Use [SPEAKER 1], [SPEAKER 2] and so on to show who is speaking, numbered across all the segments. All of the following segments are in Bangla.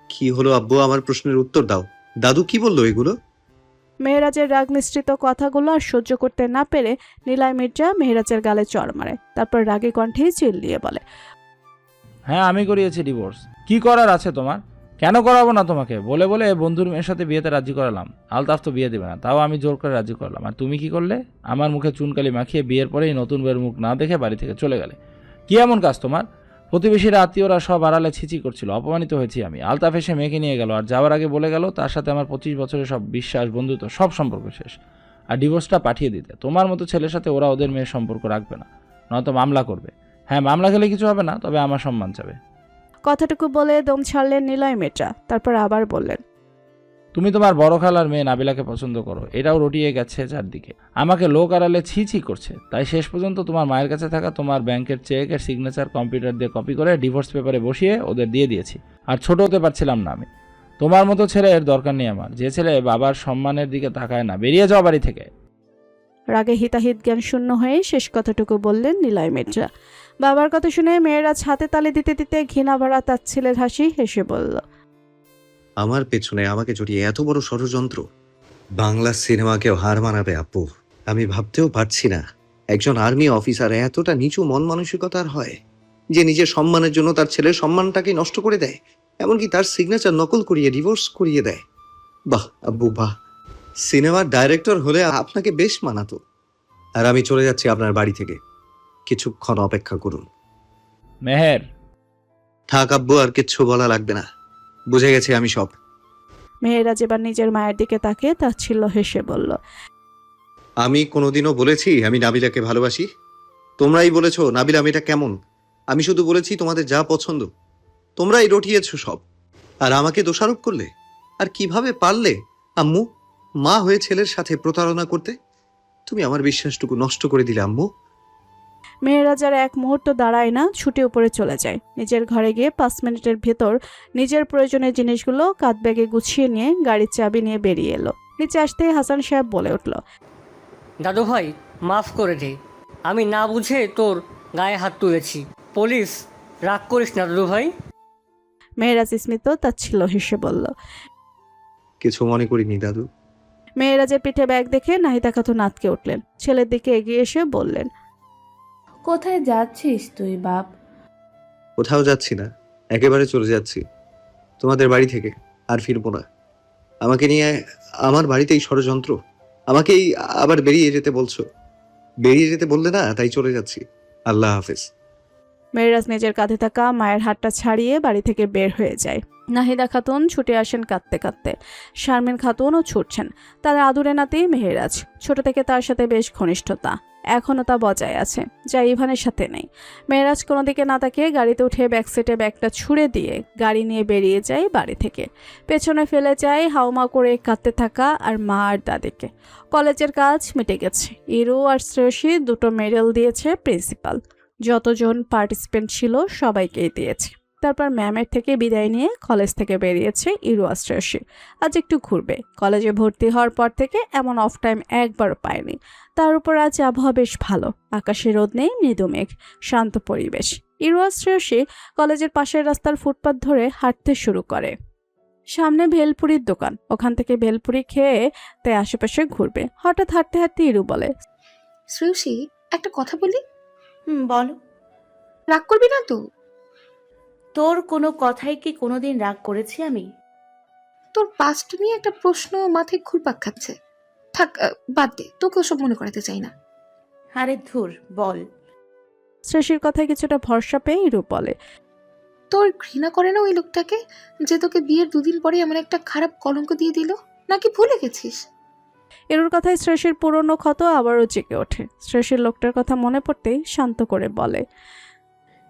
[SPEAKER 1] কি হলো আব্বু, আমার প্রশ্নের উত্তর দাও। দাদু কি বললো এগুলো?
[SPEAKER 2] মেহেরাজের রাগ মিশ্রিত কথাগুলো আর সহ্য করতে না পেরে নিলয় মির্জা মেহেরাজের গালে চড় মারে। তারপর রাগী কণ্ঠেই চিল্লিয়ে বলে,
[SPEAKER 3] হ্যাঁ, আমি করিয়েছি ডিভোর্স। কি করার আছে তোমার? কেন করাবো না তোমাকে? বলে বলে বন্ধুর মেয়ের সাথে বিয়েতে রাজি করালাম। আলতাফ তো বিয়ে দেবে না, তাও আমি জোর করে রাজি করলাম। আর তুমি কি করলে? আমার মুখে চুনকালি মাখিয়ে বিয়ের পরেই নতুন বউয়ের মুখ না দেখে বাড়ি থেকে চলে গেলে। কি এমন কাজ তোমার? প্রতিবেশীরা, আত্মীয়রা সব আড়ালে ছিচি করছিল, অপমানিত হয়েছি আমি। আলতাফ এসে মেয়েকে নিয়ে গেল, আর যাওয়ার আগে বলে গেল তার সাথে আমার 25 বছরের সব বিশ্বাস, বন্ধুত্ব, সব সম্পর্ক শেষ। আর ডিভোর্সটা পাঠিয়ে দিতে। তোমার মতো ছেলের সাথে ওরা ওদের মেয়ের সম্পর্ক রাখবে না, নয়তো মামলা করবে। হ্যাঁ, মামলা খেলে কিছু হবে না, তবে আমার সম্মান চাবে।
[SPEAKER 2] কথাটুকু বলে দম ছাড়লেন নিলয় মির্জা। তারপর আবার বললেন,
[SPEAKER 3] তুমি তোমার বড় খালার মেয়ে নাবিলাকে পছন্দ করো, এটাও রটিয়ে গেছে চারদিকে। আমাকে লোক আড়ালে ছি ছি করছে, তাই শেষ পর্যন্ত তোমার মায়ের কাছে থাকা তোমার ব্যাংকের চেকের সিগনেচার কম্পিউটার দিয়ে কপি করে ডিভোর্স পেপারে বসিয়ে ওদের দিয়ে দিয়েছি। আর ছোট হতে পারছিলাম না আমি। তোমার মতো ছেলের দরকার নেই আমার, যে ছেলে বাবার সম্মানের দিকে তাকায় না। বেরিয়ে যাও বাড়ি থেকে।
[SPEAKER 2] রাগে হিতাহিত জ্ঞান শূন্য হয়ে শেষ কথাটুকু বললেন নিলয় মির্জা। বাবার কথা শুনে মেয়েরাজ হাতে তালি দিতে দিতে ঘৃণা ভরা তার ছেলের হাসি হেসে বলল,
[SPEAKER 1] আমার পেছনে আমাকে জড়িয়ে এত বড় ষড়যন্ত্র! বাংলা সিনেমাকেও হার মানাবে আব্বু। আমি ভাবতেও পারছি না একজন আর্মি অফিসার এতটা নিচু মন মানসিকতার হয় যে নিজের সম্মানের জন্য তার ছেলের সম্মানটাকে নষ্ট করে দেয়, এমনকি তার সিগনেচার নকল করিয়ে ডিভোর্স করিয়ে দেয়। বাহ আব্বু বাহ, সিনেমার ডাইরেক্টর হলে আপনাকে বেশ মানাতো। আর আমি চলে যাচ্ছি আপনার বাড়ি থেকে, কিছুক্ষণ অপেক্ষা করুন।
[SPEAKER 3] মেহের,
[SPEAKER 1] থাক আব্বু, আর কিচ্ছু বলা লাগবে না, বুঝে গেছি আমি সব।
[SPEAKER 2] মেহেরাজ এবার নিজের মায়ের দিকে তাকিয়ে তাচ্ছিল্য হেসে বলল,
[SPEAKER 1] আমি কোনোদিনও বলেছি আমি নাবিলাকে ভালোবাসি? তোমরাই বলেছো নাবিলা মেয়েটা কেমন। আমি শুধু বলেছি তোমাদের যা পছন্দ। তোমরাই রটিয়েছো সব, আর আমাকে দোষারোপ করলে। আর কিভাবে পারলে আম্মু, মা হয়ে ছেলের সাথে প্রতারণা করতে? তুমি আমার বিশ্বাসটুকু নষ্ট করে দিলে আম্মু।
[SPEAKER 2] মেহেরাজ আর এক মুহূর্ত দাঁড়ায় না, ছুটে উপরে চলে যায়। নিজের ঘরে গিয়ে 5 মিনিটের ভেতর নিজের প্রয়োজনীয় জিনিসগুলো কাঁধ ব্যাগে গুছিয়ে নিয়ে গাড়ির চাবি নিয়ে বেরিয়ে এলো। নিচে আসতেই হাসান সাহেব বলে উঠল,
[SPEAKER 4] দাদু ভাই, মাফ করে দে। আমি না বুঝে তোর গায়ে হাত তুলেছি। পুলিশ, রাগ করিস না দাদু ভাই।
[SPEAKER 2] মেহেরাজ স্মিত তাচ্ছিল্য হেসে বলল।
[SPEAKER 1] কিছু মনে করিনি দাদু।
[SPEAKER 2] মেহেরাজের পিঠে ব্যাগ দেখে নাহিদা খাতুন আঁতকে উঠলেন। ছেলের দিকে এগিয়ে এসে বললেন,
[SPEAKER 5] কোথায় যাচ্ছিস তুই বাপ?
[SPEAKER 1] কোথাও যাচ্ছি না, একেবারে চলে যাচ্ছি তোমাদের বাড়ি থেকে, আর ফিরবো না। আমাকে নিয়ে আমার বাড়িতেই ষড়যন্ত্র, আমাকেই আবার বেরিয়ে যেতে বলছো। বেরিয়ে যেতে বললে না, তাই চলে যাচ্ছি। আল্লাহ হাফেজ।
[SPEAKER 2] মেহেরাজ নিজের কাঁধে থাকা মায়ের হাতটা ছাড়িয়ে বাড়ি থেকে বের হয়ে যায়। নাহিদা খাতুন ছুটে আসেন কাঁদতে কাঁদতে। শারমিন খাতুনও ছুটছেন। তার আদুরে নাতি মেহেরাজ, ছোট থেকে তার সাথে বেশ ঘনিষ্ঠতা এখনও তা বজায় আছে, যা ইভানের সাথে নেই। মেহেরাজ কোনো দিকে না তাকিয়ে গাড়িতে উঠে ব্যাকসিটে ব্যাগটা ছুঁড়ে দিয়ে গাড়ি নিয়ে বেরিয়ে যায় বাড়ি থেকে। পেছনে ফেলে যায় হাউমা করে কাঁদতে থাকা আর মা আর দাদিকে। কলেজের কাজ মিটে গেছে। ইরু আর শ্রেয়সী দুটো মেডেল দিয়েছে প্রিন্সিপাল। যতজন পার্টিসিপেন্ট ছিল সবাইকেই দিয়েছে। তারপর ম্যামের থেকে বিদায় নিয়ে কলেজ থেকে বেরিয়েছে ইরু আর শ্রেয়সী। আজ একটু ঘুরবে। কলেজে ভর্তি হওয়ার পর থেকে এমন অফ টাইম একবারও পায়নি। তার উপর আজ আবহাওয়া বেশ ভালো, আকাশে রোদ নেই, মৃদু মেঘ, শান্ত পরিবেশ। ইরু আর শ্রেয়সী কলেজের পাশের রাস্তার ফুটপাত ধরে হাঁটতে শুরু করে। সামনে ভেলপুরির দোকান, ওখান থেকে ভেলপুরি খেয়ে তাই আশেপাশে ঘুরবে। হঠাৎ হাঁটতে হাঁটতে ইরু বলে,
[SPEAKER 6] শ্রেয়সী, একটা কথা বলি।
[SPEAKER 5] বলো।
[SPEAKER 6] রাগ করবি না তো?
[SPEAKER 5] তোর কোনো কথাই কি কোনোদিন রাগ করেছি আমি?
[SPEAKER 6] তোর পাস্ট নিয়ে একটা প্রশ্ন মাথায় ঘুরপাক খাচ্ছে। থাক, বাদ দে, তোকে ওসব মনে করাতে চাই না।
[SPEAKER 5] আরে ধুর, বল।
[SPEAKER 2] শ্রেয়সীর কথায় কিছুটা ভরসা পেয়ে ইরু বলে,
[SPEAKER 6] তোর ঘৃণা করে না ওই লোকটাকে, যে তোকে বিয়ের 2 দিন পরে এমন একটা খারাপ কলঙ্ক দিয়ে দিল? নাকি ভুলে গেছিস?
[SPEAKER 2] এরুর কথায় শ্রেয়সীর পুরনো ক্ষত আবারও জেগে ওঠে। শ্রেয়সীর লোকটার কথা মনে পড়তেই শান্ত করে বলে,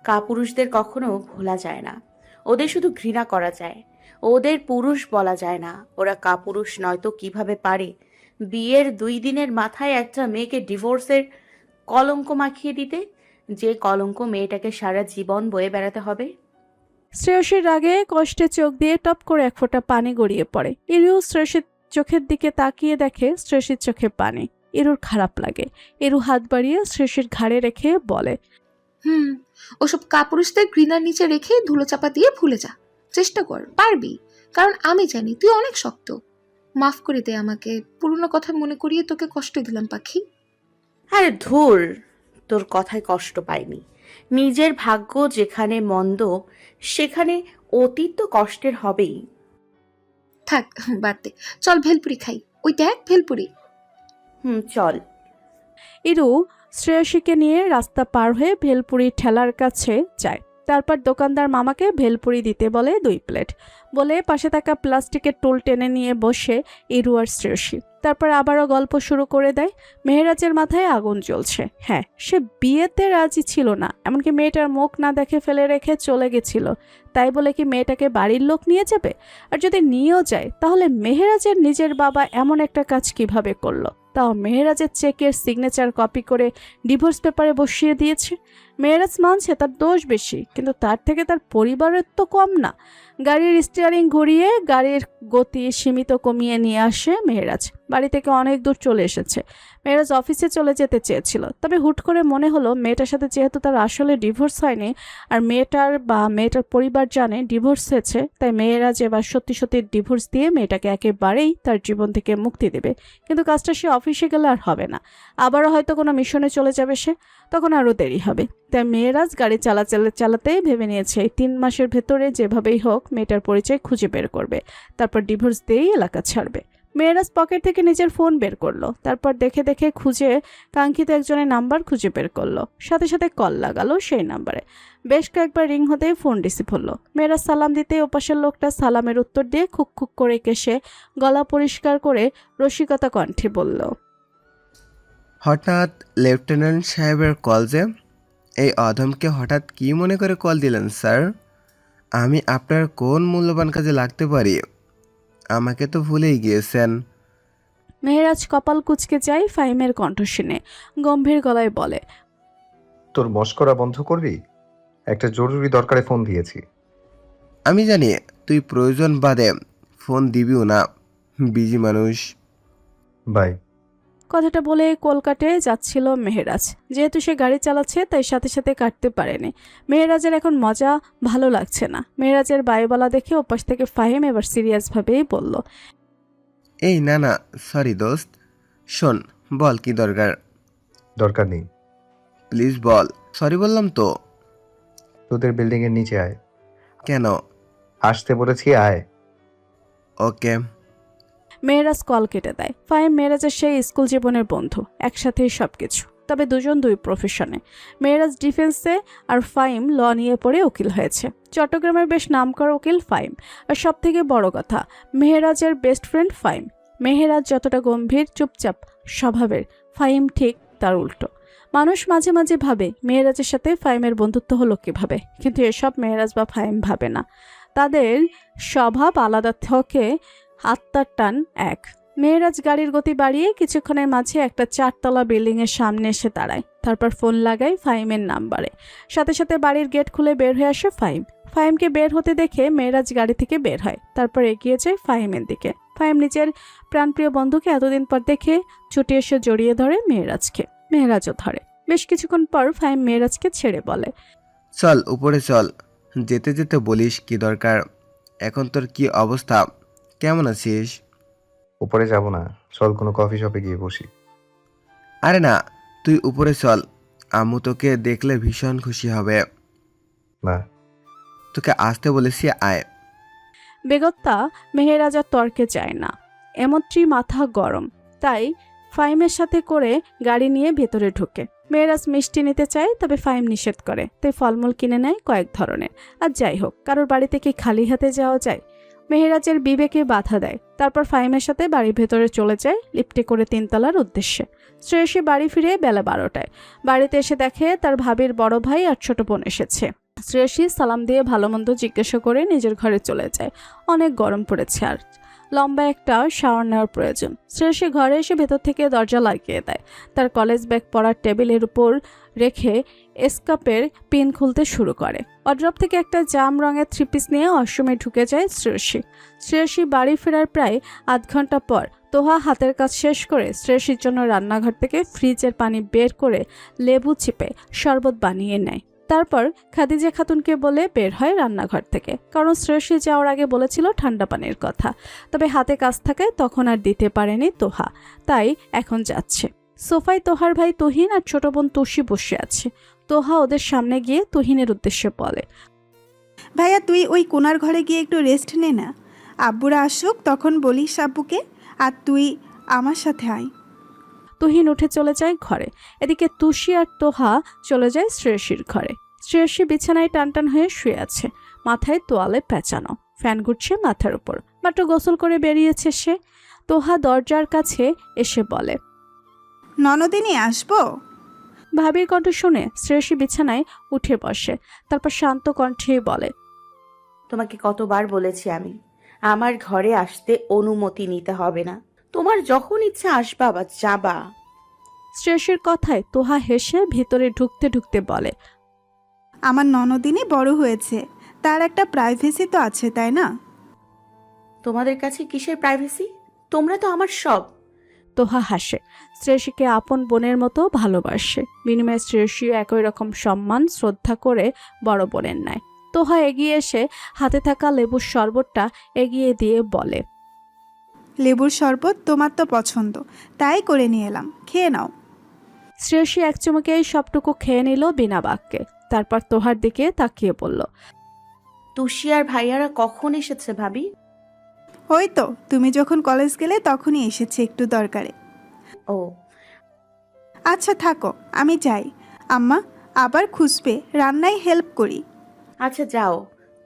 [SPEAKER 5] কাপুরুষদের কখনো ভোলা যায় না, ওদের শুধু ঘৃণা করা যায়। ওদের পুরুষ বলা যায় না। ওরা কাপুরুষ নয়তো কিভাবে পারে বিয়ের 2 দিনের মাথায় একটা মেয়েকে ডিভোর্সের কলঙ্ক মাখিয়ে দিতে, যে কলঙ্ক মেয়েটাকে সারা জীবন বয়ে বেড়াতে হবে।
[SPEAKER 2] শ্রেয়সীর রাগে কষ্টে চোখ দিয়ে টপ করে এক ফোঁটা পানি গড়িয়ে পড়ে। ইরু শ্রেয়সীর চোখের দিকে তাকিয়ে দেখে শ্রেয়সীর চোখে পানি। ইরুর খারাপ লাগে। ইরু হাত বাড়িয়ে শ্রেয়সীর ঘাড়ে রেখে বলে,
[SPEAKER 6] ওসব কাপুরুষদের ঘৃণার নিচে রেখে ধুলো চাপা দিয়ে ভুলে যা। চেষ্টা কর, পারবি। কারণ আমি জানি তুই অনেক শক্ত। মাফ করে দে আমাকে, পুরনো কথা মনে করিয়ে তোকে কষ্ট দিলাম পাখি।
[SPEAKER 5] আরে ধুর, তোর কথায় কষ্ট পাইনি। নিজের ভাগ্য যেখানে মন্দ সেখানে অতীত তো কষ্টের হবেই।
[SPEAKER 6] থাক বাদ দে, চল ভেলপুরি খাই। ওই দেখ ভেলপুরি।
[SPEAKER 5] চল।
[SPEAKER 2] ইরু শ্রেয়সীকে নিয়ে রাস্তা পার হয়ে ভেলপুরি ঠেলার কাছে যায়। তারপর দোকানদার মামাকে ভেলপুরি দিতে বলে 2 প্লেট, বলে পাশে থাকা প্লাস্টিকের টুল টেনে নিয়ে বসে ইরু আর শ্রেয়সী। তারপর আবারও গল্প শুরু করে দেয়। মেহেরাজের মাথায় আগুন জ্বলছে। হ্যাঁ, সে বিয়েতে রাজি ছিল না, এমনকি মেয়েটার মুখ না দেখে ফেলে রেখে চলে গেছিল। তাই বলে কি মেয়েটাকে বাড়ির লোক নিয়ে যাবে? আর যদি নিয়েও যায় তাহলে মেহেরাজের নিজের বাবা এমন একটা কাজ কিভাবে করলো? তাও মেহেরাজের চেকের সিগনেচার কপি করে ডিভোর্স পেপারে বসিয়ে দিয়েছে। মেহেরাজ মানছে তার দোষ বেশি, কিন্তু তার থেকে তার পরিবারের তো কম না। গাড়ির স্টিয়ারিং ঘুরিয়ে গাড়ির গতি সীমিত কমিয়ে নিয়ে আসে মেহেরাজ। বাড়ি থেকে অনেক দূর চলে এসেছে। মেহেরাজ অফিসে চলে যেতে চেয়েছিল, তবে হুট করে মনে হলো মেয়েটার সাথে যেহেতু তার আসলে ডিভোর্স হয়নি আর মেয়েটার পরিবার জানে ডিভোর্স হয়েছে, তাই মেহেরাজ এবার সত্যি সত্যি ডিভোর্স দিয়ে মেয়েটাকে একেবারেই তার জীবন থেকে মুক্তি দেবে। কিন্তু কাজটা সে অফিসে গেলে আর হবে না, আবারও হয়তো কোনো মিশনে চলে যাবে সে, তখন আরও দেরি হবে। তাই মেহেরাজ গাড়ি চালাতেই ভেবে নিয়েছে এই 3 মাসের ভেতরে যেভাবেই হোক মেয়েটার পরিচয় খুঁজে বের করবে, তারপর ডিভোর্স দিয়েই এলাকা ছাড়বে। মেহেরাজ পকেট থেকে নিজের ফোন বের করলো, তারপর দেখে খুঁজে কাঙ্ক্ষিত একজনের নাম্বার খুঁজে বের করলো। সাথে সাথে কল লাগালো সেই নাম্বারে। বেশ কয়েকবার রিং হতেই ফোন রিসিভ হলো। মেহেরাজ সালাম দিতে ওপাশের লোকটা সালামের উত্তর দিয়ে খুক খুক করে কেশে গলা পরিষ্কার করে রসিকতা কণ্ঠে বলল,
[SPEAKER 7] হঠাৎ লেফটেন্যান্ট সাহেবের কল যে? এই অধমকে হঠাৎ কি মনে করে কল দিলেন স্যার? আমি আপনার কোন মূল্যবান কাজে লাগতে পারি? আমাকে তো ভুলেই গিয়েছেন।
[SPEAKER 2] মেহেরাজ কপাল কুঁচকে যায় ফাহিমের কণ্ঠ শুনে, গম্ভীর গলায় বলে,
[SPEAKER 1] তোর মস্করা বন্ধ করবি? একটা জরুরি দরকারে ফোন দিয়েছি।
[SPEAKER 7] আমি জানি তুই প্রয়োজন বাদে ফোন দিবিও না, বিজি মানুষ।
[SPEAKER 1] বাই।
[SPEAKER 2] কথাটা বলে কলকাতায় যাচ্ছিল মেহেরাজ। যেহেতু সে গাড়ি চালাচ্ছে তাই সাথে সাথে কাটতে পারেনি। মেহেরাজের এখন মজা ভালো লাগছে না। মেহেরাজের বায়ুবালা দেখে ওপাশ থেকে ফাহিম এবার সিরিয়াসভাবেই বলল,
[SPEAKER 7] এই না সরি দোস্ত, শোন বল কি দরকার?
[SPEAKER 1] দরকার নেই।
[SPEAKER 7] Please ball. সরি বললাম তো।
[SPEAKER 1] তোদের বিল্ডিং এর নিচে আয়।
[SPEAKER 7] কেন?
[SPEAKER 1] আসতে বলেছি, আয়।
[SPEAKER 7] ওকে।
[SPEAKER 2] মেহেরাজ কল কেটে দেয়। ফাহিম মেহেরাজের সেই স্কুল জীবনের বন্ধু, একসাথেই সবকিছু। তবে দুজন 2 প্রফেশনে। মেহেরাজ ডিফেন্সে আর ফাহিম ল নিয়ে পড়ে উকিল হয়েছে। চট্টগ্রামের বেশ নামকরা উকিল ফাহিম। আর সব থেকে বড় কথা, মেহেরাজের বেস্ট ফ্রেন্ড ফাহিম। মেহেরাজ যতটা গম্ভীর চুপচাপ স্বভাবের, ফাহিম ঠিক তার উল্টো। মানুষ মাঝে মাঝে ভাবে মেহেরাজের সাথে ফাহিমের বন্ধুত্ব হলো কিভাবে, কিন্তু এসব মেহেরাজ বা ফাহিম ভাবে না। তাদের স্বভাব আলাদা থেকে আত্মার টান এক। মেহেরাজ গাড়ির গতি বাড়িয়ে কিছুক্ষণের মাঝে একটা 4 তলা বিল্ডিং এর সামনে এসে দাঁড়ায়। তারপর ফোন লাগায় ফাহিমের নাম্বারে। সাথে সাথে বাড়ির গেট খুলে বের হয়ে আসে ফাহিম। ফাহিমকে বের হতে দেখে মেহেরাজ গাড়ি থেকে বের হয়। তারপর এগিয়ে যায় ফাহিমের দিকে। ফাহিম নিজের প্রাণপ্রিয় বন্ধুকে এতদিন পর দেখে ছুটে এসে জড়িয়ে ধরে মেহেরাজকে। মেহেরাজও ধরে। বেশ কিছুক্ষণ পর ফাহিম মেহেরাজকে ছেড়ে বলে,
[SPEAKER 7] চল উপরে চল। যেতে যেতে বলিস কি দরকার। এখন তোর কি অবস্থা, কেমন আছিস?
[SPEAKER 1] উপরে যাব না, চল কোনো কফি শপে গিয়ে বসি।
[SPEAKER 7] আরে না, তুই উপরে চল। আম্মু তোকে দেখলে ভীষণ খুশি হবে।
[SPEAKER 1] না।
[SPEAKER 7] তোকে আসতে বলেছি, আয়।
[SPEAKER 2] বেগত্তা মেহেরাজ আর তর্কে যায় না। এমত্রি মাথা গরম, তাই ফাহিমের সাথে করে গাড়ি নিয়ে ভেতরে ঢুকে। মেহেরাজ মিষ্টি নিতে চায়, তবে ফাহিম নিষেধ করে। তাই ফলমূল কিনে নেয় কয়েক ধরনের। আর যাই হোক, কারোর বাড়িতে কি খালি হাতে যাওয়া যায়? মেহেরাজের বিবেকে বাধা দেয়। তারপর ফাহিমের সাথে বাড়ির ভেতরে চলে যায় লিফটে করে 3 তলার উদ্দেশ্যে। শ্রেয়সী বাড়ি ফিরে বেলা 12টায়। বাড়িতে এসে দেখে তার ভাবির বড় ভাই আর ছোট বোন এসেছে। শ্রেয়সী সালাম দিয়ে ভালো মন্দ জিজ্ঞাসা করে নিজের ঘরে চলে যায়। অনেক গরম পড়েছে আর লম্বা একটা শাওয়ার নেওয়ার প্রয়োজন। শ্রেয়সী ঘরে এসে ভেতর থেকে দরজা লাগিয়ে দেয়। তার কলেজ ব্যাগ পড়ার টেবিলের উপর রেখে এসকাপের পিন খুলতে শুরু করে। ওয়ার্ড্রপ থেকে একটা জাম রঙের 3 পিস নিয়ে ওয়াশরুমে ঢুকে যায় শ্রেয়সী বাড়ি ফেরার প্রায় আধ ঘন্টা পর তোহা হাতের কাজ শেষ করে শ্রেয়সীর জন্য রান্নাঘর থেকে ফ্রিজের পানি বের করে লেবু চিপে শরবত বানিয়ে নেয়। তারপর খাদিজা খাতুনকে বলে বের হয় রান্নাঘর থেকে, কারণ শ্রেয়সী যাওয়ার আগে বলেছিল ঠান্ডা পানির কথা। তবে হাতে কাজ থাকায় তখন আর দিতে পারেনি তোহা, তাই এখন যাচ্ছে। সোফায় তোহার ভাই তুহিন আর ছোট বোন তুষি বসে আছে। তোহা ওদের সামনে গিয়ে তুহিনের উদ্দেশ্যে বলে,
[SPEAKER 8] ভাইয়া তুই ওই কোনার ঘরে গিয়ে একটু রেস্ট নে না, আব্বুরা আসুক তখন বলিস আব্বুকে, আর তুই আমার সাথে আয়।
[SPEAKER 2] তুহিন উঠে চলে যায় ঘরে। এদিকে তুষি আর তোহা চলে যায় শ্রেয়সীর ঘরে। শ্রেয়সী বিছানায় টানটান হয়ে শুয়ে আছে, মাথায় তোয়ালে পেঁচানো, ফ্যান ঘুরছে মাথার উপর। মাত্র গোসল করে বেরিয়েছে সে। তোহা দরজার কাছে এসে বলে,
[SPEAKER 8] ননদিনী আসবো?
[SPEAKER 2] ভাবির কণ্ঠ শুনে শ্রেয়সী বিছানায় উঠে বসে। তারপর শান্ত কণ্ঠে বলে,
[SPEAKER 5] তোমাকে কতবার বলেছি আমি, আমার ঘরে আসতে অনুমতি নিতে হবে না। তোমার যখন ইচ্ছা আসবা বা যাবা।
[SPEAKER 2] শ্রেয়সীর কথায় তোহা হেসে ভিতরে ঢুকতে ঢুকতে বলে,
[SPEAKER 8] আমার ননদিনী বড় হয়েছে, তার একটা প্রাইভেসি তো আছে তাই না?
[SPEAKER 5] তোমাদের কাছে কিসের প্রাইভেসি? তোমরা তো আমার সব।
[SPEAKER 2] তোহা হাসে। শ্রেয়সীকে আপন বোনের মতো ভালোবাসে। বিনিময়ে শ্রেয়সীও একই রকম সম্মান শ্রদ্ধা করে বড় বোনের নেয়। তোহা এগিয়ে এসে হাতে থাকা লেবুর শরবতটা এগিয়ে দিয়ে বলে,
[SPEAKER 8] লেবুর শরবত তোমার তো পছন্দ, তাই করে নিয়ে এলাম, খেয়ে নাও।
[SPEAKER 2] শ্রেয়সী এক চুমুকেই সবটুকু খেয়ে নিল বিনা বাক্যে। তারপর তোহার দিকে তাকিয়ে বলল,
[SPEAKER 5] তুষি আর ভাইয়ারা কখন এসেছে ভাবি?
[SPEAKER 8] ওই তো তুমি যখন কলেজ গেলে তখনই এসেছে একটু দরকারে।
[SPEAKER 5] ও
[SPEAKER 8] আচ্ছা থাকো, আমি যাই। আম্মা আবার খুঁজবে, রান্নায় হেল্প করি।
[SPEAKER 5] আচ্ছা যাও,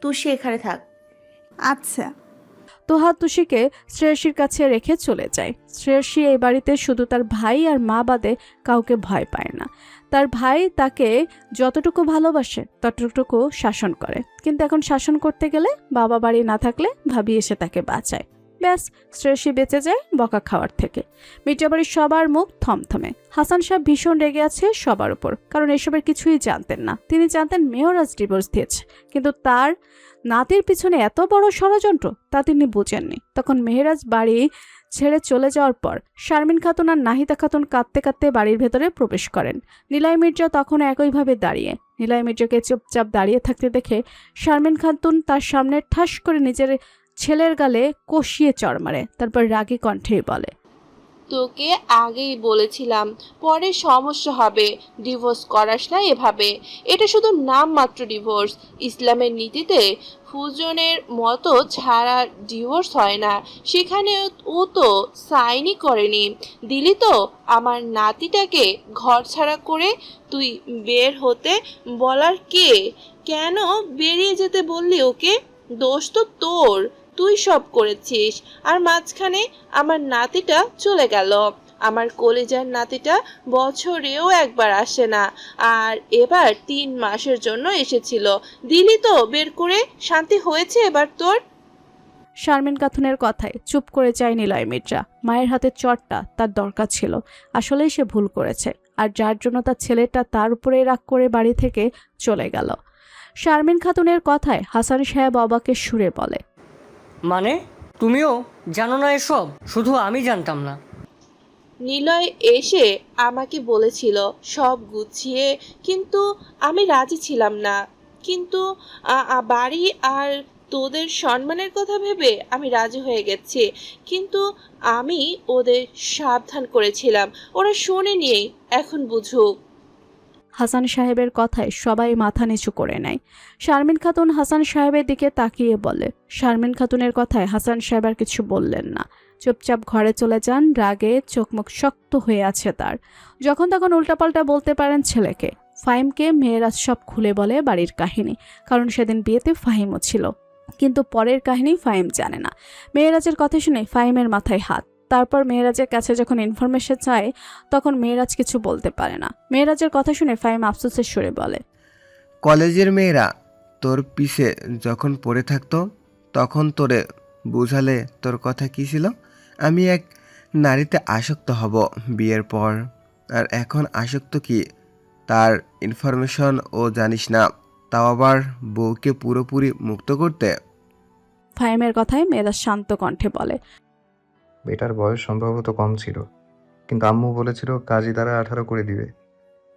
[SPEAKER 5] তুষি এখানে থাক।
[SPEAKER 8] আচ্ছা।
[SPEAKER 2] তোহা তুষিকে শ্রেয়সীর কাছে রেখে চলে যায়। শ্রেয়সী এই বাড়িতে শুধু তার ভাই আর মা বাদে কাউকে ভয় পায় না। তার ভাই তাকে যতটুকু ভালোবাসে ততটুকু শাসন করে, কিন্তু এখন শাসন করতে গেলে বাবা বাড়ি না থাকলে ভাবি এসে তাকে বাঁচায়। ব্যাস, শ্রেয়সী বেঁচে যায় বকা খাওয়ার থেকে। মির্জাবাড়ির সবার মুখ থমথমে। হাসান সাহেব ভীষণ রেগে আছে সবার উপর, কারণ এসবের কিছুই জানতেন না। তিনি জানতেন মেহরাজ ডিভোর্স দিয়েছে, কিন্তু তার নাতির পিছনে এত বড় ষড়যন্ত্র তা তিনি বুঝেননি। তখন মেহরাজ বাড়ি ছেড়ে চলে যাওয়ার পর শারমিন খাতুন আর নাহিদা খাতুন কাঁদতে কাঁদতে বাড়ির ভেতরে প্রবেশ করেন। নিলয় মির্জা তখন একইভাবে দাঁড়িয়ে। নিলয় মির্জাকে চুপচাপ দাঁড়িয়ে থাকতে দেখে শারমিন খাতুন তার সামনে ঠাস করে নিজের ছেলের গালে কষিয়ে চড় মারে। তারপর রাগী কণ্ঠেই বলে,
[SPEAKER 9] তোকে আগেই বলেছিলাম পরে সমস্যা হবে, ডিভোর্স করাস না এভাবে। এটা শুধু নামমাত্র ডিভোর্স। ইসলামের নীতিতে ফুজনের মতো ছাড়া ডিভোর্স হয় না। সেখানে ও তো সাইনই করেনি। দিলি তো আমার নাতিটাকে ঘর ছাড়া করে। তুই বের হতে বলার কে? কেন বেরিয়ে যেতে বললি ওকে? দোষ তো তোর, তুই সব করেছিস। আর মাঝখানে আমার নাতিটা চলে গেল। আমার কলেজার নাতিটা বছরেও একবার আসে না, আর এবার 3 মাসের জন্য এসেছিল। দিলি তো বের করে, শান্তি হয়েছে এবার তোর?
[SPEAKER 2] শারমিন খাতুনের কথায় চুপ করে যায় নিলয় মির্জা। মায়ের হাতে চটটা তার দরকার ছিল। আসলেই সে ভুল করেছে, আর যার জন্য তার ছেলেটা তার উপরে রাগ করে বাড়ি থেকে চলে গেল। শারমিন খাতুনের কথায় হাসান সাহেব অবাকের সুরে বলে,
[SPEAKER 4] মানে তুমিও জানো না এসব? শুধু আমি জানতাম না।
[SPEAKER 9] নিলয় এসে আমাকে বলেছিল সব গুছিয়ে, কিন্তু আমি রাজি ছিলাম না। কিন্তু বাড়ি আর তোদের সম্মানের কথা ভেবে আমি রাজি হয়ে গেছি। কিন্তু আমি ওদের সাবধান করেছিলাম, ওরা শোনেনি। এখন বুঝুক।
[SPEAKER 2] হাসান সাহেবের কথায় সবাই মাথা নিচু করে নেয়। শারমিন খাতুন হাসান সাহেবের দিকে তাকিয়ে বলে। শারমিন খাতুনের কথায় হাসান সাহেব আর কিছু বললেন না, চুপচাপ ঘরে চলে যান। রাগে চোখমুখ শক্ত হয়ে আছে তার। যখন তখন উল্টাপাল্টা বলতে পারেন ছেলেকে। ফাহিমকে মেয়েরাজ সব খুলে বলে বাড়ির কাহিনী, কারণ সেদিন বিয়েতে ফাহিমও ছিল। কিন্তু পরের কাহিনী ফাহিম জানে না। মেয়েরাজের কথা শুনে ফাহিমের মাথায় হাত। তারপর মেয়েরাজের কাছে যখন ইনফরমেশন চায় তখন মেয়েরাজ কিছু বলতে পারে না। মেয়েরাজের কথা শুনে ফাহিম আফসোসের সুরে বলে,
[SPEAKER 7] কলেজের মেয়েরা তোর পিছে যখন পড়ে থাকতো তখন তোরে বুঝালে তোর কথা কী ছিল? আমি এক নারীতে আসক্ত হব বিয়ের পর, আর এখন আসক্ত কি তার ইনফরমেশন ও জানিস না, তাও আবার বউকে পুরোপুরি মুক্ত করতে।
[SPEAKER 2] ফাহিমের কথায় মেয়েরাজ শান্ত কণ্ঠে বলে,
[SPEAKER 1] বেটার বয়স সম্ভবত কম ছিল, কিন্তু আম্মু বলেছিল কাজী দ্বারা 18 করে দিবে।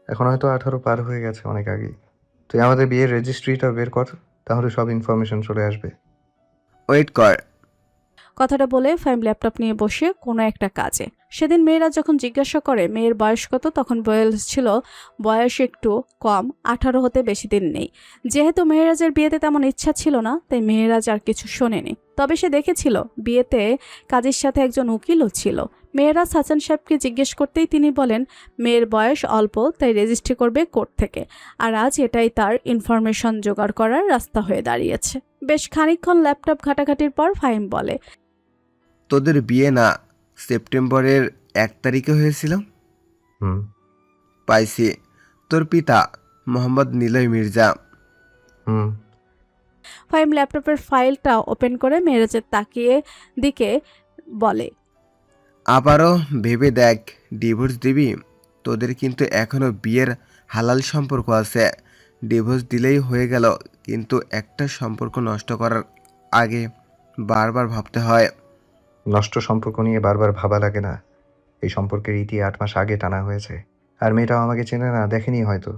[SPEAKER 1] এখন হয়তো 18 পার হয়ে গেছে অনেক আগেই। তুই আমাদের বিয়ের রেজিস্ট্রিটা বের কর, তাহলে সব ইনফরমেশন চলে আসবে।
[SPEAKER 7] ওয়েট কর।
[SPEAKER 2] কথাটা বলে ফাহিম ল্যাপটপ নিয়ে বসে কোনো একটা কাজে। সেদিন মেয়েরা যখন জিজ্ঞাসা করে মেয়ের বয়স কত, তখন বলেছিল বয়স একটু কম, 18 হতে বেশি দিন নেই। যেহেতু মেহেরাজের বিয়েতে তেমন ইচ্ছা ছিল না, তাই মেহেরাজ আর কিছু শোনেনি। তবে সে দেখেছিল বিয়েতে কাজের সাথে একজন উকিলও ছিল। মেহেরাজ হাসান সাহেবকে জিজ্ঞেস করতেই তিনি বলেন মেয়ের বয়স অল্প, তাই রেজিস্ট্রি করবে কোর্ট থেকে। আর আজ এটাই তার ইনফরমেশন জোগাড় করার রাস্তা হয়ে দাঁড়িয়েছে। বেশ খানিকক্ষণ ল্যাপটপ ঘাটাঘাটির পর ফাহিম বলে,
[SPEAKER 7] তোদের বিয়ে না সেপ্টেম্বরের 1 তারিখে হয়েছিল?
[SPEAKER 1] হুম।
[SPEAKER 7] পাইছি। তোর পিতা মোহাম্মদ নিলয় মির্জা।
[SPEAKER 1] হুম।
[SPEAKER 2] ফাহিম ল্যাপটপের ফাইলটা ওপেন করে মেহেরাজের তাকিয়ে দিকে বলে,
[SPEAKER 7] আবারও ভেবে দেখ, ডিভোর্স দিবি? তোদের কিন্তু এখনো বিয়ের হালাল সম্পর্ক আছে। ডিভোর্স দিলেই হয়ে গেল, কিন্তু একটা সম্পর্ক নষ্ট করার আগে বারবার ভাবতে হয়।
[SPEAKER 1] নষ্ট সম্পর্ক নিয়ে বারবার ভাবা লাগে না। এই সম্পর্কের ইতি 8 মাস আগে টানা হয়েছে, আর মেয়েটাও আমাকে চেনে না, দেখেনি হয়তো।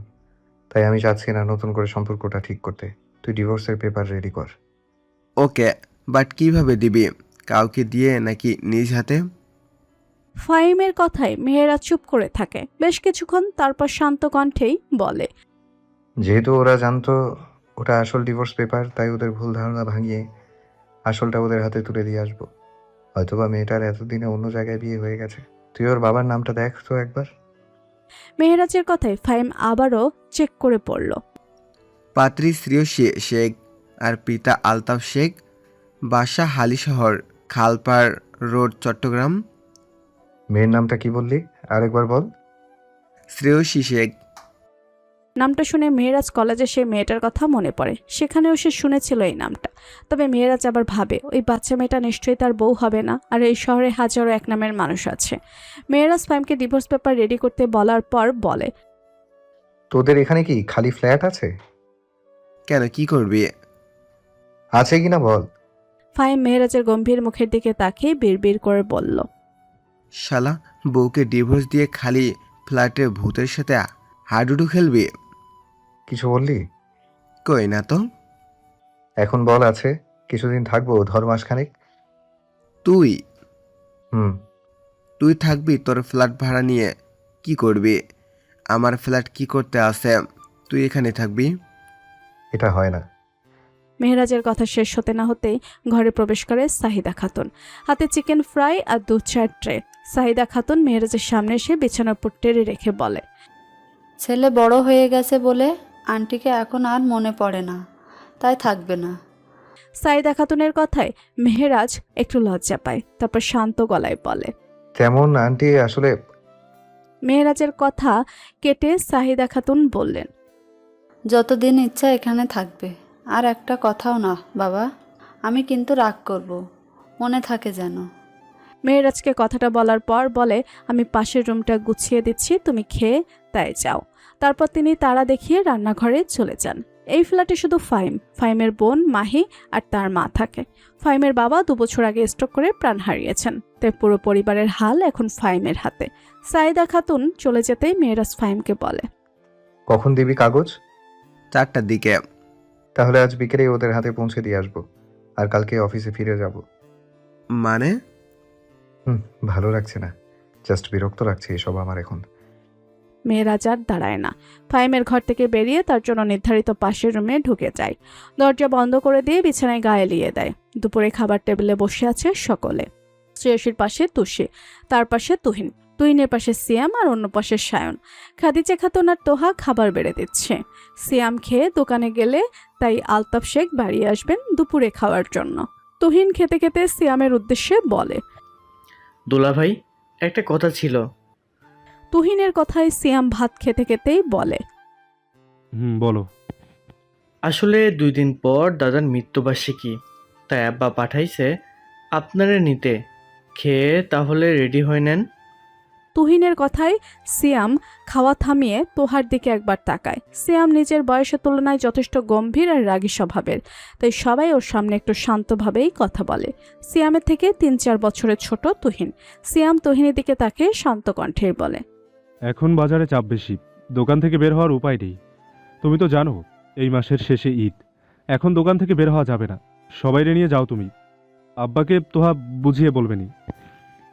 [SPEAKER 1] তাই আমি চাচ্ছি না নতুন করে সম্পর্কটা ঠিক করতে। তুই ডিভোর্সের পেপার রেডি কর।
[SPEAKER 7] ওকে, বাট কিভাবে দিবি? কাউকে দিয়ে নাকি নিজ হাতে?
[SPEAKER 2] ফাহিমের কথায় মেহেরাজ চুপ করে থাকে বেশ কিছুক্ষণ, তারপর শান্ত কণ্ঠেই বলে,
[SPEAKER 1] যেহেতু ওরা জানতো ওটা আসল ডিভোর্স পেপার, তাই ওদের ভুল ধারণা ভাঙিয়ে আসলটা ওদের হাতে তুলে দিয়ে আসবো। হয়তোবা মেয়েটার এতদিনে অন্য জায়গায় বিয়ে হয়ে গেছে। তুই ওর বাবার নামটা দেখ তো একবার।
[SPEAKER 2] মেহেরাজের কথায় ফাহিম আবারও চেক করে পড়ল।
[SPEAKER 7] পাত্রী শ্রেয়সী শেখ আর পিতা আলতাফ শেখ, বাসা হালিশহর, খালপাড় রোড, চট্টগ্রাম।
[SPEAKER 1] মেয়ের নামটা কি বললি, আরেকবার বল।
[SPEAKER 7] শ্রেয়সী শেখ।
[SPEAKER 2] নামটা শুনে মেহেরাজ কলেজে সেই মেয়েটার কথা মনে পড়ে। সেখানেও সে শুনেছিল এই নামটা। তবে মেহেরাজ আবার ভাবে ওই বাচ্চা মেয়েটা নিশ্চয়ই তার বউ হবে না, আর এই শহরে হাজারো এক নামের মানুষ আছে। মেহেরাজ ফাহিমকে ডিভোর্স পেপার রেডি করতে বলার পর বলে,
[SPEAKER 1] তোদের এখানে কি খালি ফ্ল্যাট আছে?
[SPEAKER 7] কেন, কি করবি?
[SPEAKER 1] আছে কিনা বল।
[SPEAKER 2] ফাহিম মেহেরাজের গম্ভীর মুখের দিকে তাকিয়ে বিড়বিড় করে বলল,
[SPEAKER 7] শালা, বউকে ডিভোর্স দিয়ে খালি ফ্ল্যাটে ভূতের সাথে হাডুডু খেলবি?
[SPEAKER 1] কিছু বললি?
[SPEAKER 7] কই না তো।
[SPEAKER 1] এখন বল আছে। কিছুদিন থাকবো, ধর মাসখানেক।
[SPEAKER 7] তুই
[SPEAKER 1] হুম।
[SPEAKER 7] তুই থাকবি তোর ফ্ল্যাট ভাড়া নিয়ে? কি করবি? আমার ফ্ল্যাট কি করতে আছে? তুই এখানে থাকবি?
[SPEAKER 1] এটা হয় না।
[SPEAKER 2] মেহেরাজের কথা শেষ হতে না হতেই ঘরে প্রবেশ করে সাহিদা খাতুন, হাতে চিকেন ফ্রাই আর দুধ চায়ের ট্রে। সাহিদা খাতুন মেহেরাজের সামনে এসে বিছানার উপর টেনে রেখে বলে,
[SPEAKER 10] ছেলে বড় হয়ে গেছে বলে আন্টিকে এখন আর মনে পড়ে না, তাই থাকবে না।
[SPEAKER 2] সাহিদা খাতুনের কথায় মেহেরাজ একটু লজ্জা পায়, তারপর শান্ত গলায় বলে,
[SPEAKER 1] তেমন আন্টি আসলে।
[SPEAKER 2] মেহেরাজের কথা কেটে সাহিদা খাতুন বললেন,
[SPEAKER 10] যতদিন ইচ্ছা এখানে থাকবে, আর একটা কথাও না বাবা, আমি কিন্তু রাগ করব, মনে থাকে যেন।
[SPEAKER 2] মেহেরাজকে কথাটা বলার পর বলে, আমি পাশের রুমটা গুছিয়ে দিচ্ছি, তুমি খেয়ে তাই যাও। তারপর তিনি তাড়া দেখিয়ে রান্নাঘরে চলে যান। এই ফ্ল্যাটে শুধু ফাহিমের বোন মাহি আর তার মা থাকে। ফাহিমের বাবা 2 বছর আগে স্ট্রোক করে প্রাণ হারিয়েছেন, তাই পুরো পরিবারের হাল এখন ফাহিমের হাতে। সাইদা খাতুন চলে যেতেই মেহেরাজ ফাহিমকে বলে,
[SPEAKER 1] কখন দিবি কাগজ?
[SPEAKER 7] 4টার দিকে।
[SPEAKER 1] তাহলে আজ বিকেলেই ওদের হাতে পৌঁছে দিয়ে আসবো, আর কালকে অফিসে ফিরে যাব।
[SPEAKER 7] মানে?
[SPEAKER 1] ভালো লাগছে না, জাস্ট বিরক্ত লাগছে এসব আমার এখন।
[SPEAKER 2] মেহেরাজ আর দাঁড়ায় না, ফাহিমের ঘর থেকে বেরিয়ে তার জন্য নির্ধারিত পাশের রুমে ঢুকে যায়। দরজা বন্ধ করে দিয়ে বিছানায় গায়ে এলিয়ে দেয়। দুপুরে খাবার টেবিলে বসে আছে সকলে। শ্রেয়সীর পাশে তুষি, তার পাশে তুহিনের পাশে সিয়াম, আর অন্য পাশে সায়ন। খাদিজা খাতুন আর তোহা খাবার বেড়ে দিচ্ছে। সিয়াম খেয়ে দোকানে গেলে তাই আলতাফ শেখ বাড়ি আসবেন দুপুরে খাওয়ার জন্য। তুহিন খেতে খেতে সিয়ামের উদ্দেশ্যে বলে,
[SPEAKER 11] দুলাভাই, একটা কথা ছিল।
[SPEAKER 2] তুহিনের কথায় সিয়াম ভাত খেতে খেতেই বলে,
[SPEAKER 12] বলো।
[SPEAKER 11] আসলে 2 দিন পর দাদার মৃত্যুবার্ষিকী, তাই আব্বা পাঠাইছে আপনারে নিতে। খেয়ে তাহলে রেডি হয়ে নেন।
[SPEAKER 2] তুহিনের কথায় সিয়াম খাওয়া থামিয়ে তোহার দিকে একবার তাকায়। সিয়াম নিজের বয়সের তুলনায় যথেষ্ট গম্ভীর আর রাগী স্বভাবের, তাই সবাই ওর সামনে একটু শান্তভাবেই কথা বলে। সিয়ামের থেকে 3-4 বছরের ছোট তুহিন। সিয়াম তুহিনের দিকে তাকে শান্ত কণ্ঠে বলে,
[SPEAKER 12] এখন বাজারে চাপ বেশি, দোকান থেকে বের হওয়ার উপায় নেই। তুমি তো জানো এই মাসের শেষে ঈদ। এখন দোকান থেকে বের হওয়া যাবে না। সবাইরে নিয়ে যাও তুমি। আব্বাকে তোহা বুঝিয়ে বলবেনি।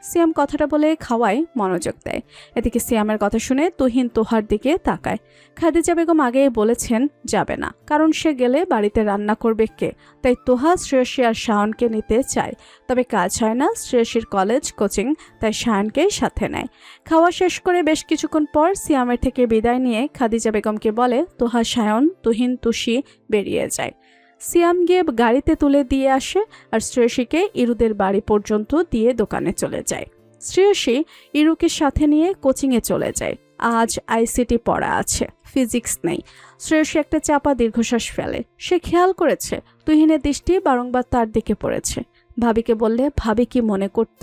[SPEAKER 2] সিয়াম কথাটা বলে খাওয়ায় মনোযোগ দেয়। এদিকে সিয়ামের কথা শুনে তুহিন তোহার দিকে তাকায়। খাদিজা বেগম আগেই বলেছেন যাবে না, কারণ সে গেলে বাড়িতে রান্না করবে কে। তাই তোহা শ্রেয়সী আর শাওনকে নিতে চায়, তবে কাজ হয় না। শ্রেয়সীর কলেজ কোচিং, তাই শাওনকেই সাথে নেয়। খাওয়া শেষ করে বেশ কিছুক্ষণ পর সিয়ামের থেকে বিদায় নিয়ে খাদিজা বেগমকে বলে তোহা, শাওন, তুহিন, তুষি বেরিয়ে যায়। সিয়াম গিয়ে গাড়িতে তুলে দিয়ে আসে আর শ্রেয়সীকে ইরুদের বাড়ি পর্যন্ত দিয়ে দোকানে চলে যায়। শ্রেয়সী ইরুকে সাথে নিয়ে কোচিংয়ে চলে যায়। আজ আইসিটি পড়া আছে, ফিজিক্স নেই। শ্রেয়সী একটা চাপা দীর্ঘশ্বাস ফেলে। সে খেয়াল করেছে তুহিনের দৃষ্টি বারংবার তার দিকে পড়েছে। ভাবিকে বললে ভাবি কি মনে করত?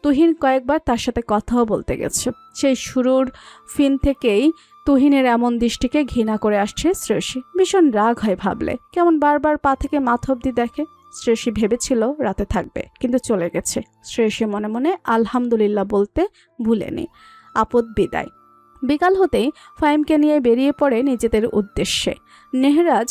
[SPEAKER 2] তুহিন কয়েকবার তার সাথে কথাও বলতে গেছে। সেই শুরুর ফিন থেকেই তুহিনের এমন দৃষ্টিকে ঘৃণা করে আসছে শ্রেয়সী। ভীষণ রাগ হয় ভাবলে, কেমন বারবার পা থেকে মাথা অব্দি দেখে। শ্রেয়সী ভেবেছিল রাতে থাকবে, কিন্তু চলে গেছে। শ্রেয়সী মনে মনে আলহামদুলিল্লাহ বলতে ভুলেনি। আপদ বিদায়। বিকাল হতেই ফাহিমকে নিয়ে বেরিয়ে পড়ে নিজেদের উদ্দেশ্যে। মেহরাজ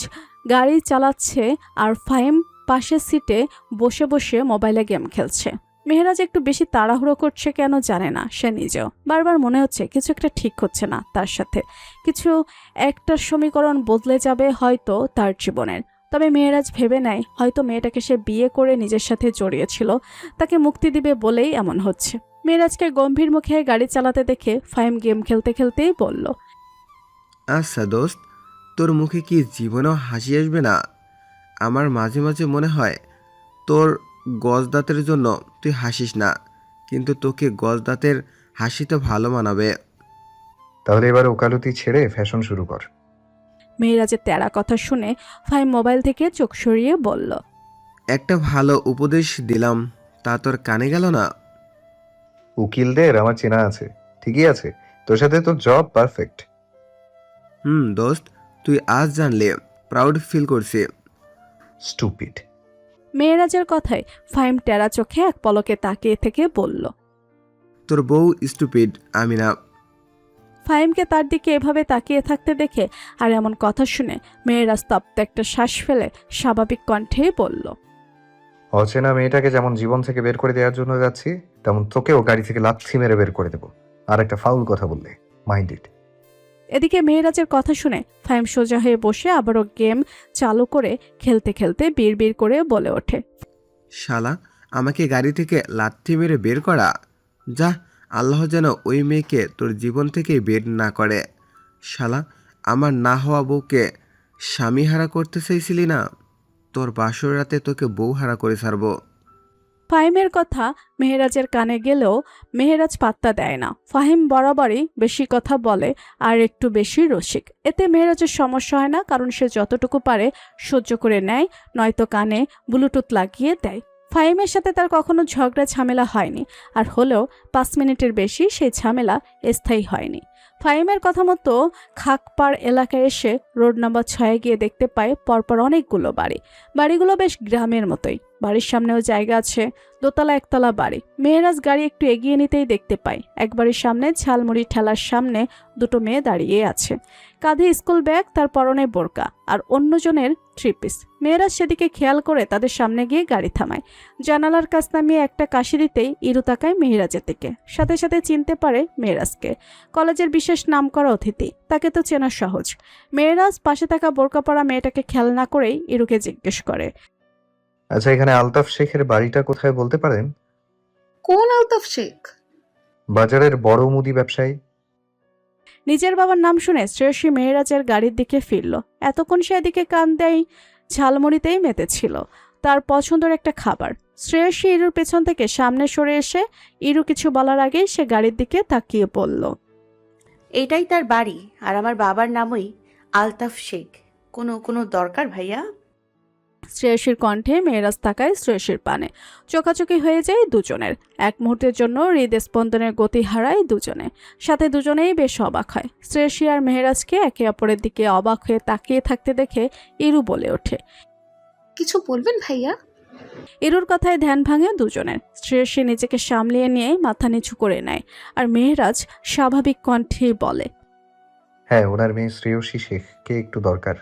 [SPEAKER 2] গাড়ি চালাচ্ছে আর ফাহিম পাশের সিটে বসে বসে মোবাইলে গেম খেলছে। মেহরাজ একটু বেশি তাড়াহুড়ো করছে কেন জানে না সে নিজেও। বারবার মনে হচ্ছে কিছু একটা ঠিক হচ্ছে না তার সাথে। কিছু একটা সমীকরণ বদলে যাবে হয়তো তার জীবনের। তবে মেহরাজ ভেবে নেয় হয়তো মেয়েটাকে সে বিয়ে করে নিজের সাথে জড়িয়েছিল, তাকে মুক্তি দিবে বলেই এমন হচ্ছে। মেহরাজকে গম্ভীর মুখে গাড়ি চালাতে দেখে ফাহিম গেম খেলতে খেলতেই বলল,
[SPEAKER 7] আচ্ছা দোস্ত, তোর মুখে কি জীবনেও হাসি আসবে না? আমার মাঝে মাঝে মনে হয় তোর গজদাঁতের জন্য তুই হাসিস না, কিন্তু তোকে গজদাঁতের হাসি তো ভালো মানাবে।
[SPEAKER 1] তাহলে এবার ওকালতি ছেড়ে ফ্যাশন শুরু কর।
[SPEAKER 2] মেহরাজের তেড়া কথা শুনে ফাহিম মোবাইল থেকে চোখ সরিয়ে বলল,
[SPEAKER 7] একটা ভালো উপদেশ দিলাম, তা তোর কানে গেল না?
[SPEAKER 1] উকিলদের আমার চেনা আছে, ঠিকই আছে। তোর সাথে তোর জব পারফেক্ট।
[SPEAKER 7] দোস্ত, তুই আজ জানলে প্রাউড ফিল করছি।
[SPEAKER 1] স্টুপিড।
[SPEAKER 2] মেহরাজের কথায় ফাহিম টেরা চোখে এক পলকে তাকিয়ে থেকে বলল,
[SPEAKER 7] তোর বউ স্টুপিড, আমি না।
[SPEAKER 2] ফাহিমকে তার দিকে এভাবে তাকিয়ে থাকতে দেখে আর এমন কথা শুনে মেহরাজ তপ্ত একটা শ্বাস ফেলে স্বাভাবিক কণ্ঠেই বলল,
[SPEAKER 1] অচেনা মেয়েটাকে যেমন জীবন থেকে বের করে দেওয়ার জন্য যাচ্ছি, তেমন তোকেও গাড়ি থেকে লাথি মেরে বের করে দেবো। আর একটা ফাউল কথা বললে মাইন্ড ইট।
[SPEAKER 2] এদিকে মেহরাজের কথা শুনে ফাহিম সোজা হয়ে বসে আবারও গেম চালু করে খেলতে খেলতে বিড়বিড় করে বলে ওঠে,
[SPEAKER 7] শালা, আমাকে গাড়ি থেকে লাথি মেরে বের করা? যা, আল্লাহ যেন ওই মেয়েকে তোর জীবন থেকে বের না করে। শালা, আমার না হওয়া বউকে স্বামী হারা করতে চাইছিলি না? তোর বাসর রাতে তোকে বউ হারা করে ছাড়বো।
[SPEAKER 2] ফাহিমের কথা মেহরাজের কানে গেলেও মেহরাজ পাত্তা দেয় না। ফাহিম বরাবরই বেশি কথা বলে আর একটু বেশি রসিক। এতে মেহরাজের সমস্যা হয় না, কারণ সে যতটুকু পারে সহ্য করে নেয়, নয়তো কানে ব্লুটুথ লাগিয়ে দেয়। ফাহিমের সাথে তার কখনো ঝগড়া ঝামেলা হয়নি, আর হলেও 5 মিনিটের বেশি সেই ঝামেলা স্থায়ী হয়নি। ফাহিমের কথা মতো খাকপাড় এলাকায় এসে রোড নাম্বার 6 গিয়ে দেখতে পায় পরপর অনেকগুলো বাড়ি। বাড়িগুলো বেশ গ্রামের মতোই। বাড়ির সামনেও জায়গা আছে, দোতলা একতলা বাড়ি। মেহরাজ গাড়ি একটু এগিয়ে নিতেই দেখতে পায় এক বাড়ির সামনে ঝালমুড়ি ঠেলার সামনে দুটো মেয়ে দাঁড়িয়ে আছে। কাঁধে স্কুল ব্যাগ, তার পরনে বোরকা, আর অন্যজনের 3 পিস। মেয়েরাজ সেদিকে খেয়াল করে তাদের সামনে গিয়ে গাড়ি থামায়। জানালার কাছ নামিয়ে একটা কাশি দিতেই ইরু তাকায় মেহরাজের দিকে। সাথে সাথে চিনতে পারে মেহরাজকে। কলেজের বিশেষ নামকরা অতিথি, তাকে তো চেনা সহজ। মেহরাজ পাশে থাকা বোরকা পরা মেয়েটাকে খেয়াল না করেই ইরুকে জিজ্ঞেস করে,
[SPEAKER 1] আচ্ছা, এখানে আলতাফ শেখের বাড়িটা কোথায় বলতে পারেন?
[SPEAKER 6] কোন আলতাফ শেখ?
[SPEAKER 1] বাজারের বড় মুদি ব্যবসায়ী।
[SPEAKER 2] নিজের বাবার নাম শুনে শ্রেয়সী মেহরাজের গাড়ির দিকে ফিরল। এতক্ষণ সে এদিকে কান দেয় ঝালমুড়িতেই মেতেছিল, তার পছন্দের একটা খাবার। শ্রেয়সী ইরুর পেছন থেকে সামনে সরে এসে ইরু কিছু বলার আগেই সে গাড়ির দিকে তাকিয়ে বলল,
[SPEAKER 5] এটাই তার বাড়ি, আর আমার বাবার নামই আলতাফ শেখ। কোনো দরকার ভাইয়া?
[SPEAKER 2] শ্রেয়সীর কণ্ঠে মেহরাজ তাকায় শ্রেয়সীর পানে। চোখাচোখি হয়ে যায় দুজনের। এক মুহূর্তের জন্য হৃদস্পন্দনের গতি হারায় দুজনে। সাথে দুজনেই বেশ অবাক হয়। শ্রেয়সী আর মেহরাজকে একে অপরের দিকে অবাক হয়ে তাকিয়ে থাকতে দেখে ইরু বলে ওঠে,
[SPEAKER 6] কিছু বলবেন ভাইয়া?
[SPEAKER 2] ইরুর কথায় ধ্যান ভাঙে দুজনের। শ্রেয়সী নিজেকে সামলিয়ে নিয়ে মাথা নিচু করে নেয়, আর মেহরাজ স্বাভাবিক কণ্ঠেই বলে,
[SPEAKER 1] হ্যাঁ, ওনার মেয়ে শ্রেয়সী শেখকে একটু দরকার।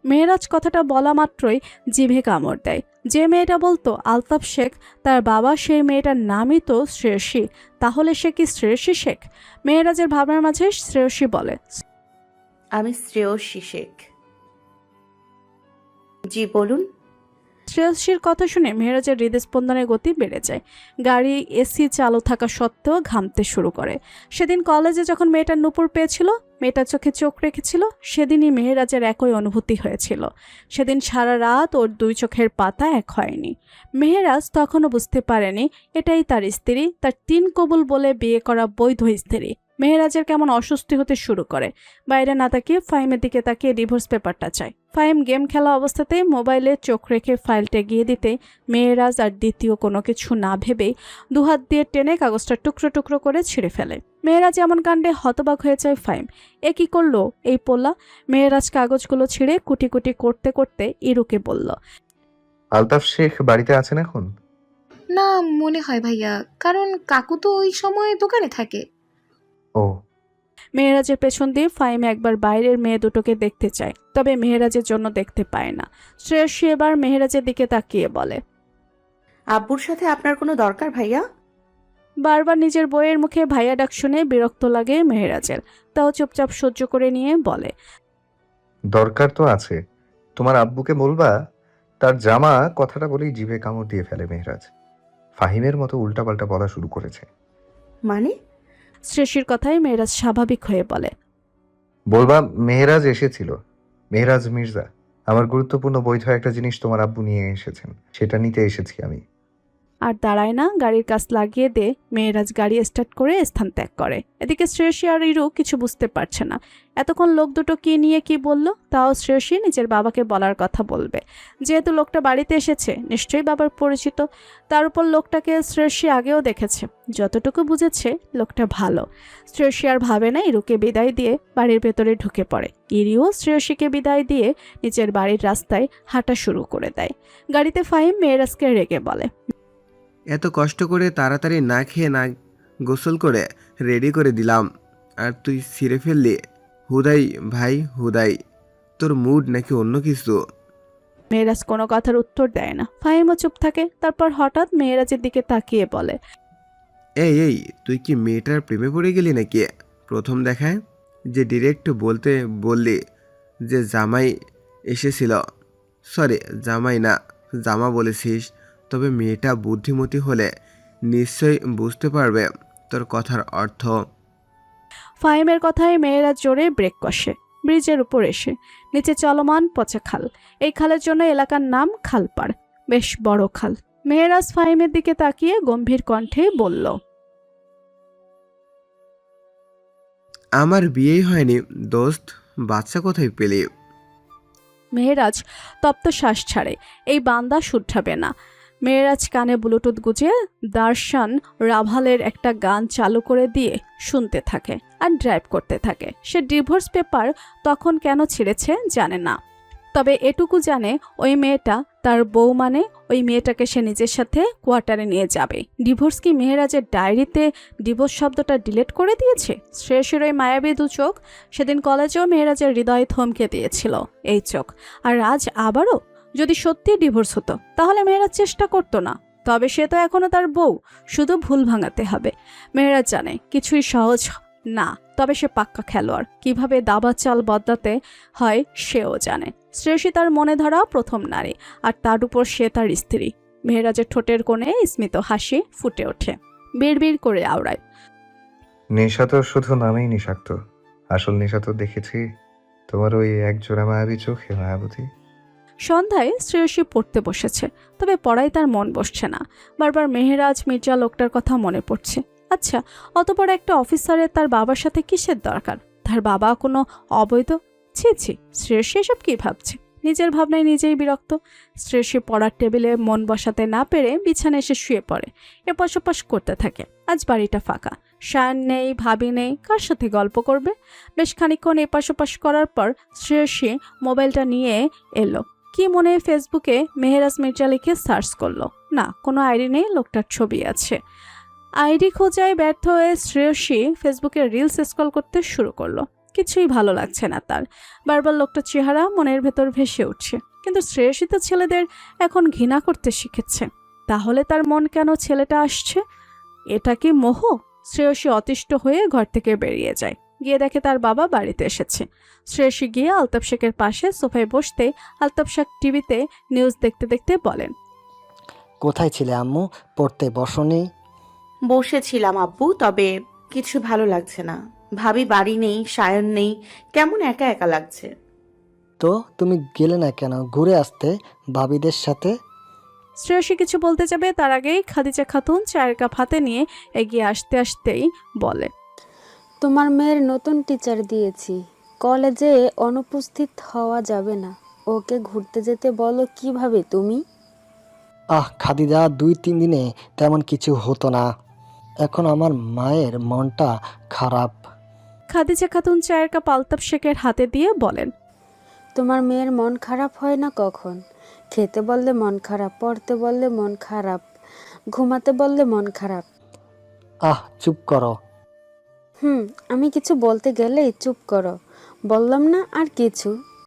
[SPEAKER 2] মেহেরাজ কথাটা বলা মাত্রই জিভে কামড় দেয়। যে মেয়েটা বলতো আলতাফ শেখ, তার বাবা সেই মেয়েটার নামই তো শ্রেয়সী। তাহলে সে কি শ্রেয়সী শেখ? মেহেরাজের ভাবনার মাঝে শ্রেয়সী বলে,
[SPEAKER 5] আমি শ্রেয়সী শেখ। জি বলুন।
[SPEAKER 2] শ্রেয়সীর কথা শুনে মেহেরাজের হৃদস্পন্দনের গতি বেড়ে যায়। গাড়ি এসি চালু থাকা সত্ত্বেও ঘামতে শুরু করে। সেদিন কলেজে যখন মেয়েটার নুপুর পেয়েছিল, মেয়েটার চোখে চোখ রেখেছিল, সেদিনই মেহেরাজের একই অনুভূতি হয়েছিল। সেদিন সারা রাত ওর দুই চোখের পাতা এক হয়নি। মেহেরাজ তখনও বুঝতে পারেনি এটাই তার স্ত্রী, তার 3 কবুল বলে বিয়ে করা বৈধ স্ত্রী। মেহেরাজের কেমন অস্বস্তি হতে শুরু করে। বাইরে না তাকিয়ে ফাহিমের দিকে তাকিয়ে ডিভোর্স পেপারটা চায়। ফাহিম গেম খেলা অবস্থাতেই মোবাইলে চোখ রেখে ফাইলটা গিয়ে দিতে মেহেরাজ আর দ্বিতীয় কোনো কিছু না ভেবেই দুহাত দিয়ে টেনে কাগজটা টুকরো টুকরো করে ছিঁড়ে ফেলে। মেহেরাজ এমন কাণ্ডে হতবাক হয়ে যায় ফাহিম। এ কি করলো এই পোলা? মেহেরাজ কাগজগুলো ছিঁড়ে কুটি কুটি করতে করতে ইরুকে বলল,
[SPEAKER 1] আলতাফ শেখ বাড়িতে আছেন এখন?
[SPEAKER 6] না মনে হয় ভাইয়া, কারণ কাকু তো ওই সময় দোকানে থাকে।
[SPEAKER 1] ও,
[SPEAKER 2] মেহেরাজের পেছন দিয়ে ফাহিম একবার বাইরের মেয়ে দুটোকে দেখতে চায়, তবে মেহেরাজের জন্য দেখতে পায় না। শ্রেয়সী এবার মেহেরাজের দিকে তাকিয়ে বলে,
[SPEAKER 5] আব্বুর সাথে আপনার কোনো দরকার ভাইয়া?
[SPEAKER 2] বারবার নিজের বইয়ের মুখে ভাইয়া ডাক শুনে বিরক্ত লাগে মেহেরাজের, তাও চুপচাপ সহ্য করে নিয়ে বলে,
[SPEAKER 1] দরকার তো আছে। তোমার আব্বুকে বলবা তার জামা কথাটা বলেই জিভে কামড় দিয়ে ফেলে মেহেরাজ। ফাহিমের মতো উল্টাপাল্টা বলা শুরু করেছে।
[SPEAKER 5] মানে?
[SPEAKER 2] শ্রেয়সীর কথাই মেহেরাজ স্বাভাবিক হয়ে বলে,
[SPEAKER 1] বলবা মেহেরাজ এসেছিল, মেহেরাজ মির্জা। আমার গুরুত্বপূর্ণ বৈধ একটা জিনিস তোমার আব্বু নিয়ে এসেছেন, সেটা নিতে এসেছি আমি।
[SPEAKER 2] আর দাঁড়ায় না, গাড়ির কাজ লাগিয়ে দে মেহেরাজ গাড়ি স্টার্ট করে স্থান ত্যাগ করে। এদিকে শ্রেয়সী আর ইরু কিছু বুঝতে পারছে না এতক্ষণ লোক দুটো কি নিয়ে কি বলল। তাও শ্রেয়সী নিজের বাবাকে বলার কথা বলবে, যেহেতু লোকটা বাড়িতে এসেছে নিশ্চয়ই বাবার পরিচিত। তার উপর লোকটাকে শ্রেয়সী আগেও দেখেছে, যতটুকু বুঝেছে লোকটা ভালো। শ্রেয়সী আর ভাবে না, ইরুকে বিদায় দিয়ে বাড়ির ভেতরে ঢুকে পড়ে। ইরিও শ্রেয়সীকে বিদায় দিয়ে নিজের বাড়ির রাস্তায় হাঁটা শুরু করে দেয়। গাড়িতে ফাহিম মেহেরাজকে রেগে বলে,
[SPEAKER 7] এত কষ্ট করে তাড়াতাড়ি না খেয়ে না গোসল করে রেডি করে দিলাম, আর তুই ছিঁড়ে ফেললি। হুদাই ভাই হুদাই, তোর মুড নাকি অন্য কিছু?
[SPEAKER 2] মেহেরাজ কোনো কথার উত্তর দেয় না। ফাহিমও চুপ থাকে। তারপর হঠাৎ মেহেরাজের দিকে তাকিয়ে বলে,
[SPEAKER 7] এই এই তুই কি মেয়েটার প্রেমে পড়ে গেলি নাকি? প্রথম দেখায় যে ডিরেক্ট বলতে বললি যে জামাই এসেছিল, সরি জামাই না জামা বলেছিস, তবে মেয়েটা বুদ্ধিমতী হলে নিশ্চয়ই বুঝতে পারবে তোর কথার অর্থ।
[SPEAKER 2] ফাহিমের কথায় মেহেরাজ জোরে ব্রেক কষে। ব্রিজের উপর এসে নিচে চলমান পচা খাল। এই খালের জন্য এলাকার নাম খালপাড়, বেশ বড় খাল। মেহেরাজ ফাহিমের দিকে তাকিয়ে গম্ভীর কণ্ঠে বলল,
[SPEAKER 7] আমার বিয়েই হয়নি দোস্ত, বাচ্চা কোথায় পেলি?
[SPEAKER 2] মেহেরাজ তপ্ত শ্বাস ছাড়ে, এই বান্দা শুধরাবে না। মেহেরাজ কানে ব্লুটুথ গুজে দার্শন রাভালের একটা গান চালু করে দিয়ে শুনতে থাকে আর ড্রাইভ করতে থাকে। সে ডিভোর্স পেপার তখন কেন ছিঁড়েছে জানে না, তবে এটুকু জানে ওই মেয়েটা তার বউ, মানে ওই মেয়েটাকে সে নিজের সাথে কোয়ার্টারে নিয়ে যাবে। ডিভোর্স কি মেহেরাজের ডায়েরিতে ডিভোর্স শব্দটা ডিলিট করে দিয়েছে? শ্রেয়সীর ওই মায়াবী দু চোখ, সেদিন কলেজেও মেহেরাজের হৃদয় থমকে দিয়েছিল এই চোখ, আর আজ আবারও। যদি সত্যি ডিভোর্স হতো তাহলে মেহেরাজ চেষ্টা করতো না, তবে সে তো এখনো তার বউ, শুধু ভুল ভাঙাতে হবে। মেহেরাজ জানে কিছুই সহজ না, তবে সে পাক্কা খেলোয়াড়। কিভাবে দাবা চাল বদলাতে হয় সেও জানে। শ্রেয়সী তার মনে ধরা প্রথম নারী, আর তার উপর সে তার স্ত্রী। মেহেরাজের ঠোঁটের কোণে স্মিত হাসি ফুটে ওঠে, বিড়বিড় করে আওড়ায়,
[SPEAKER 1] নেশা তো শুধু নামেই নিষাক্ত, আসল নেশা তো দেখেছি তোমার ওই একজোড়া মায়াবী চোখে মায়াবতী।
[SPEAKER 2] সন্ধ্যায় শ্রেয়সী পড়তে বসেছে, তবে পড়ায় তার মন বসছে না। বারবার মেহেরাজ মির্জা লোকটার কথা মনে পড়ছে। আচ্ছা, অত বড় একটা অফিসারের তার বাবার সাথে কিসের দরকার? তার বাবা কোনো অবৈধ? ছি ছি, শ্রেয়সী এসব কি ভাবছে? নিজের ভাবনায় নিজেই বিরক্ত। শ্রেয়সী পড়ার টেবিলে মন বসাতে না পেরে বিছানায় এসে শুয়ে পড়ে, এপাশ ওপাশ করতে থাকে। আজ বাড়িটা ফাঁকা, শায়ন নেই, ভাবি নেই, কার সাথে গল্প করবে? বেশ খানিকক্ষণ এপাশ ওপাশ করার পর শ্রেয়সী মোবাইলটা নিয়ে এলো। কি মনে ফেসবুকে মেহেরাজ মির্জা লিখে সার্চ করলো। না, কোনো আইডি নেই, লোকটার ছবি আছে। আইডি খোঁজায় ব্যর্থ হয়ে শ্রেয়সী ফেসবুকে রিলস স্ক্রল করতে শুরু করলো। কিছুই ভালো লাগছে না তার। বারবার লোকটার চেহারা মনের ভেতর ভেসে উঠছে, কিন্তু শ্রেয়সী তো ছেলেদের এখন ঘৃণা করতে শিখেছে। তাহলে তার মন কেন ছেলেটা আসছে? এটা কি মোহ? শ্রেয়সী অতিষ্ঠ হয়ে ঘর থেকে বেরিয়ে যায়। গিয়ে দেখে তার বাবা বাড়িতে এসেছে। শ্রেয়সী গিয়ে আলতাফ শেখের পাশে সোফায় বসতে আলতাফ শেখ টিভিতে নিউজ দেখতে দেখতে বলেন,
[SPEAKER 13] কোথায় ছিলে আম্মু? পড়তে বসনি?
[SPEAKER 5] বসেছিলাম আব্বু, তবে কিছু ভালো লাগছে না। ভাবি বাড়ি নেই, সায়ন নেই, কেমন একা একা লাগছে।
[SPEAKER 13] তো তুমি গেলে না কেন ঘুরে আসতে ভাবিদের সাথে?
[SPEAKER 2] শ্রেয়সী কিছু বলতে যাবে তার আগেই খাদিজা খাতুন চায়ের কাপ হাতে নিয়ে এগিয়ে আসতে আসতেই বলে,
[SPEAKER 14] তোমার মেয়ের নতুন টিচার দিয়েছি, কলেজে অনুপস্থিত হওয়া যাবে না। ওকে ঘুরতে যেতে বলো। কিভাবে তুমি?
[SPEAKER 13] খাদিজা, 2-3 দিনে তেমন কিছু হতো না। এখন আমার মায়ের মনটা খারাপ।
[SPEAKER 2] খাদিজা খাতুন চায়ের কাপ আলতাফ শেখের হাতে দিয়ে বলেন,
[SPEAKER 14] তোমার মেয়ের মন খারাপ হয় না কখন? খেতে বললে মন খারাপ, পড়তে বললে মন খারাপ, ঘুমাতে বললে মন খারাপ।
[SPEAKER 13] চুপ করো।
[SPEAKER 14] আমি কিছু বলতে গেলেই চুপ করো। বললাম না আর কিছু?